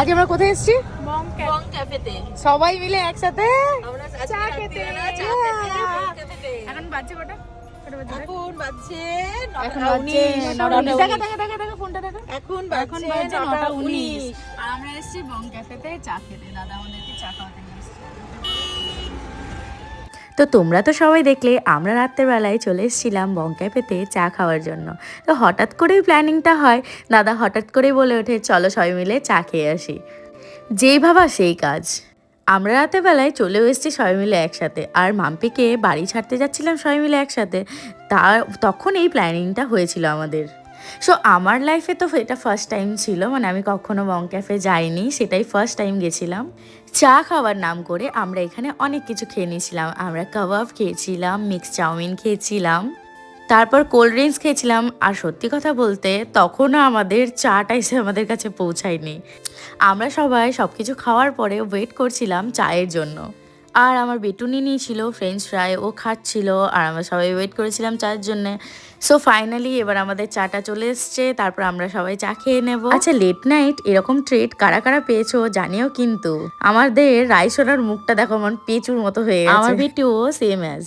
আজ আমরা কোথায় এসেছি? বং ক্যাফেতে। সবাই মিলে একসাথে আমরা চা খেতে। এখন বাজছে কটা? এখন বাজছে এখন 9টা বাজছে 19। 9টা 19। দেখা ফোনটা দেখা। এখন এখন বাজছে বাজছে 9টা 9:19। 19। আর আমরা এসেছি বং ক্যাফেতে চা খেতে। দাদা আমাদেরকে চা খাওয়াতে নিয়ে এসেছে। তো তোমরা তো সবাই দেখলে আমরা রাত্রেবেলায় চলে এসেছিলাম বং ক্যাফেতে চা খাওয়ার জন্য। তো হঠাৎ করেই প্ল্যানিংটা হয়, দাদা হঠাৎ করেই বলে ওঠে চলো সবাই মিলে চা খেয়ে আসি। যেই ভাবা সেই কাজ, আমরা রাতেরবেলায় চলেও এসেছি সবাই মিলে একসাথে, আর মাম্পিকে বাড়ি ছাড়তে যাচ্ছিলাম সবাই মিলে একসাথে। তখন এই প্ল্যানিংটা হয়েছিল আমাদের। সো আমার লাইফে তো এটা ফার্স্ট টাইম ছিল, মানে আমি কখনো বং ক্যাফে যাইনি, সেটাই ফার্স্ট টাইম গেছিলাম। চা খাওয়ার নাম করে আমরা এখানে অনেক কিছু খেয়ে নিয়েছিলাম। আমরা কাবাব খেয়েছিলাম, মিক্স চাউমিন খেয়েছিলাম, তারপর কোল্ড ড্রিঙ্কস খেয়েছিলাম। আর সত্যি কথা বলতে তখনও আমাদের চাটা এসে আমাদের কাছে পৌঁছায়নি। আমরা সবাই সব কিছু খাওয়ার পরে ওয়েট করছিলাম চায়ের জন্য। আর আমার বেটুনি নিয়েছিল ফ্রেঞ্চ ফ্রাই, ও খাচ্ছিল, আর আমরা সবাই ওয়েট করেছিলাম চায়ের জন্য। সো ফাইনালি এবার আমাদের চাটা চলে এসছে, তারপর আমরা সবাই চা খেয়ে নেব। আচ্ছা, লেট নাইট এরকম ট্রিট কারা কারা পেয়েছো জানিও কিন্তু। আমাদের রাইসোনার মুখটা দেখো আমার পেঁচুর মতো হয়ে গেছে। আমার বেটিও সেম অ্যাজ।